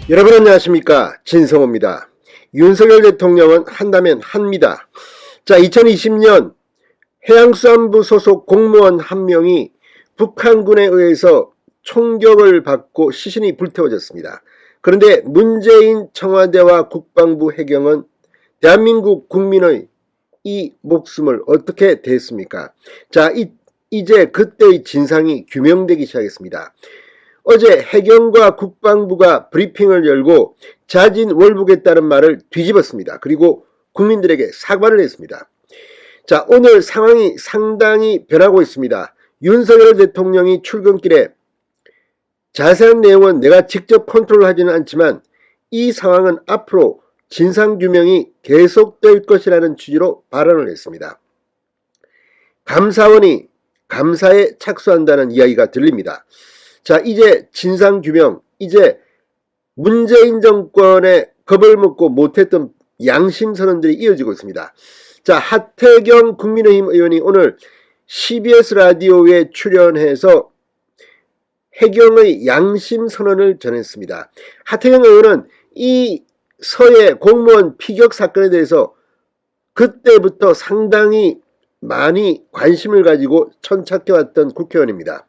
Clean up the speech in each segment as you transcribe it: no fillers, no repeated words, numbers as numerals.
여러분 안녕하십니까, 진성호입니다. 윤석열 대통령은 한다면 합니다. 자, 2020년 해양수산부 소속 공무원 한 명이 북한군에 의해서 총격을 받고 시신이 불태워졌습니다. 그런데 문재인 청와대와 국방부 해경은 대한민국 국민의 이 목숨을 어떻게 대했습니까? 자, 이제 그때의 진상이 규명되기 시작했습니다. 어제 해경과 국방부가 브리핑을 열고 자진월북에 따른 말을 뒤집었습니다. 그리고 국민들에게 사과를 했습니다. 자, 오늘 상황이 상당히 변하고 있습니다. 윤석열 대통령이 출근길에 자세한 내용은 내가 직접 컨트롤하지는 않지만 이 상황은 앞으로 진상규명이 계속될 것이라는 취지로 발언을 했습니다. 감사원이 감사에 착수한다는 이야기가 들립니다. 자, 이제 진상규명, 이제 문재인 정권의 겁을 먹고 못했던 양심선언들이 이어지고 있습니다. 자, 하태경 국민의힘 의원이 오늘 CBS 라디오에 출연해서 해경의 양심선언을 전했습니다. 하태경 의원은 이 서해 공무원 피격 사건에 대해서 그때부터 상당히 많이 관심을 가지고 천착해왔던 국회의원입니다.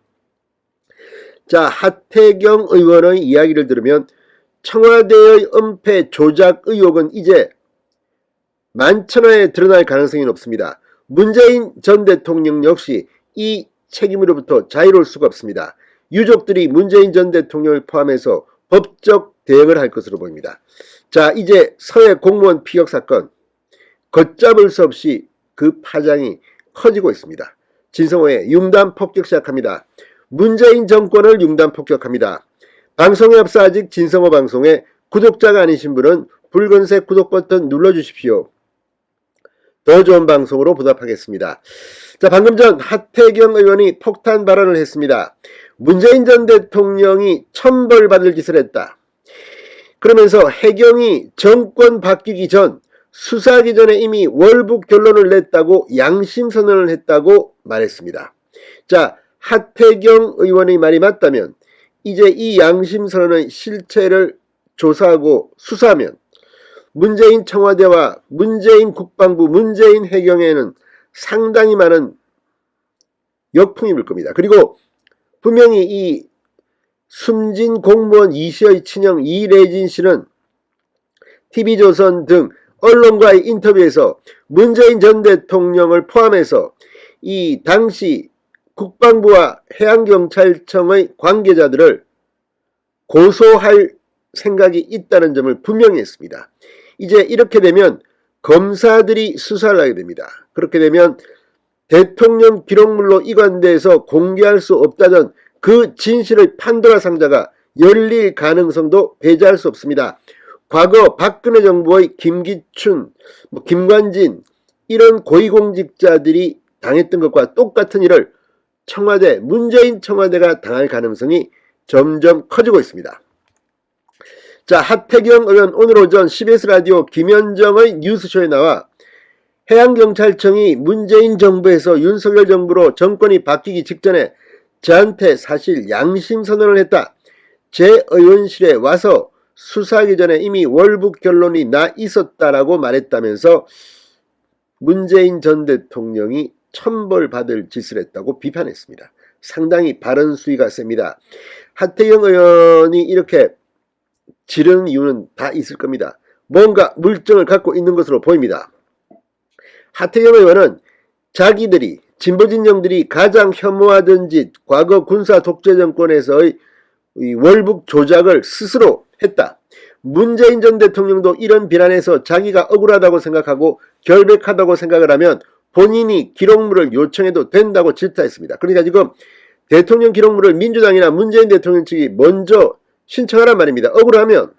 자, 하태경 의원의 이야기를 들으면 청와대의 은폐 조작 의혹은 이제 만천하에 드러날 가능성이 높습니다. 문재인 전 대통령 역시 이 책임으로부터 자유로울 수가 없습니다. 유족들이 문재인 전 대통령을 포함해서 법적 대응을 할 것으로 보입니다. 자, 이제 서해 공무원 피격 사건 걷잡을 수 없이 그 파장이 커지고 있습니다. 진성호의 융단 폭격 시작합니다. 문재인 정권을 융단 폭격합니다. 방송에 앞서 아직 진성호 방송에 구독자가 아니신 분은 붉은색 구독 버튼 눌러주십시오. 더 좋은 방송으로 보답하겠습니다. 자, 방금 전 하태경 의원이 폭탄 발언을 했습니다. 문재인 전 대통령이 천벌받을 짓을 했다. 그러면서 해경이 정권 바뀌기 전 수사하기 전에 이미 월북 결론을 냈다고 양심선언을 했다고 말했습니다. 자, 하태경 의원의 말이 맞다면 이제 이 양심선언의 실체를 조사하고 수사하면 문재인 청와대와 문재인 국방부, 문재인 해경에는 상당히 많은 역풍이 불 겁니다. 그리고 분명히 이 숨진 공무원 이씨의 친형 이래진 씨는 TV조선 등 언론과의 인터뷰에서 문재인 전 대통령을 포함해서 이 당시 국방부와 해양경찰청의 관계자들을 고소할 생각이 있다는 점을 분명히 했습니다. 이제 이렇게 되면 검사들이 수사를 하게 됩니다. 그렇게 되면 대통령 기록물로 이관돼서 공개할 수 없다던 그 진실의 판도라 상자가 열릴 가능성도 배제할 수 없습니다. 과거 박근혜 정부의 김기춘, 김관진 이런 고위공직자들이 당했던 것과 똑같은 일을 청와대, 문재인 청와대가 당할 가능성이 점점 커지고 있습니다. 자, 하태경 의원 오늘 오전 CBS 라디오 김현정의 뉴스쇼에 나와 해양경찰청이 문재인 정부에서 윤석열 정부로 정권이 바뀌기 직전에 저한테 사실 양심선언을 했다. 제 의원실에 와서 수사하기 전에 이미 월북 결론이 나 있었다라고 말했다면서 문재인 전 대통령이 천벌받을 짓을 했다고 비판했습니다. 상당히 발언 수위가 셉니다. 하태경 의원이 이렇게 지르는 이유는 다 있을 겁니다. 뭔가 물증을 갖고 있는 것으로 보입니다. 하태경 의원은 자기들이 진보진영들이 가장 혐오하던 짓, 과거 군사 독재 정권에서의 월북 조작을 스스로 했다. 문재인 전 대통령도 이런 비난에서 자기가 억울하다고 생각하고 결백하다고 생각을 하면 본인이 기록물을 요청해도 된다고 질타했습니다. 그러니까 지금 대통령 기록물을 민주당이나 문재인 대통령 측이 먼저 신청하란 말입니다. 억울하면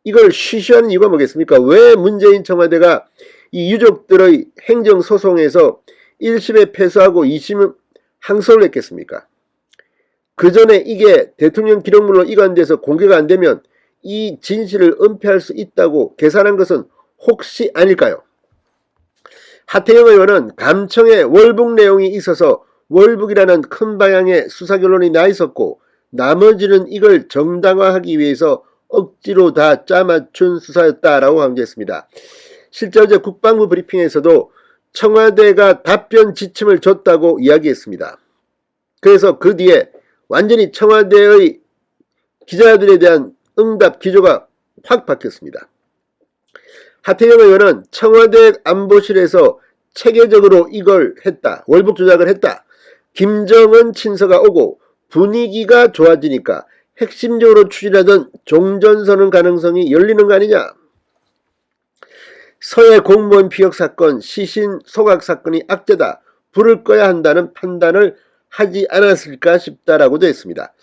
이걸 쉬쉬하는 이유가 뭐겠습니까? 왜 문재인 청와대가 이 유족들의 행정소송에서 1심에 패소하고 2심 항소를 했겠습니까? 그 전에 이게 대통령 기록물로 이관돼서 공개가 안 되면 이 진실을 은폐할 수 있다고 계산한 것은 혹시 아닐까요? 하태경 의원은 감청에 월북 내용이 있어서 월북이라는 큰 방향의 수사 결론이 나 있었고 나머지는 이걸 정당화하기 위해서 억지로 다 짜맞춘 수사였다라고 강조했습니다. 실제 어제 국방부 브리핑에서도 청와대가 답변 지침을 줬다고 이야기했습니다. 그래서 그 뒤에 완전히 청와대의 기자들에 대한 응답 기조가 확 바뀌었습니다. 하태경 의원은 청와대 안보실에서 체계적으로 이걸 했다. 월북 조작을 했다. 김정은 친서가 오고 분위기가 좋아지니까 핵심적으로 추진하던 종전선언 가능성이 열리는 거 아니냐. 서해 공무원 피격 사건, 시신 소각 사건이 악재다. 불을 꺼야 한다는 판단을 하지 않았을까 싶다라고도 했습니다.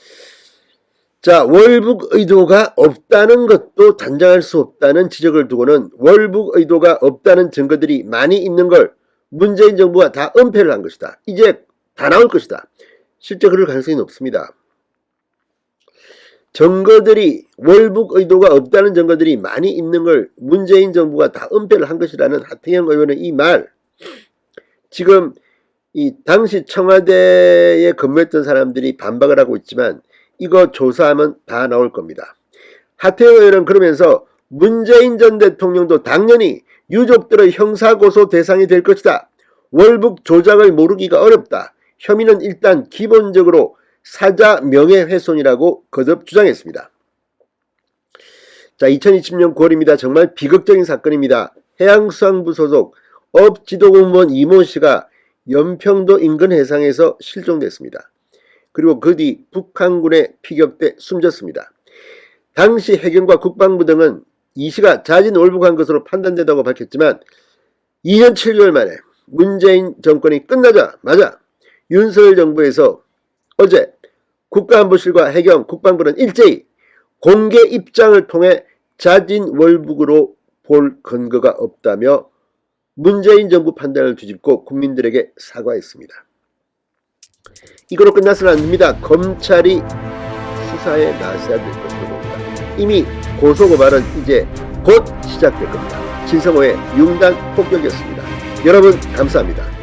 자, 월북 의도가 없다는 것도 단정할 수 없다는 지적을 두고는 월북 의도가 없다는 증거들이 많이 있는 걸 문재인 정부가 다 은폐를 한 것이다. 이제 다 나올 것이다. 실제 그럴 가능성이 높습니다. 증거들이 월북 의도가 없다는 증거들이 많이 있는 걸 문재인 정부가 다 은폐를 한 것이라는 하태경 의원의 이 말, 지금 이 당시 청와대에 근무했던 사람들이 반박을 하고 있지만 이거 조사하면 다 나올 겁니다. 하태경 의원은 그러면서 문재인 전 대통령도 당연히 유족들의 형사고소 대상이 될 것이다. 월북 조작을 모르기가 어렵다. 혐의는 일단 기본적으로 사자 명예훼손이라고 거듭 주장했습니다. 자, 2020년 9월입니다. 정말 비극적인 사건입니다. 해양수산부 소속 업지도공무원 이모 씨가 연평도 인근 해상에서 실종됐습니다. 그리고 그 뒤 북한군에 피격돼 숨졌습니다. 당시 해경과 국방부 등은 이 씨가 자진 월북한 것으로 판단된다고 밝혔지만 2년 7개월 만에 문재인 정권이 끝나자마자 윤석열 정부에서 어제 국가안보실과 해경, 국방부는 일제히 공개 입장을 통해 자진 월북으로 볼 근거가 없다며 문재인 정부 판단을 뒤집고 국민들에게 사과했습니다. 이거로 끝나서는 안 됩니다. 검찰이 수사에 나서야 될 것으로 봅니다. 이미 고소고발은 이제 곧 시작될 겁니다. 진성호의 융단 폭격이었습니다. 여러분 감사합니다.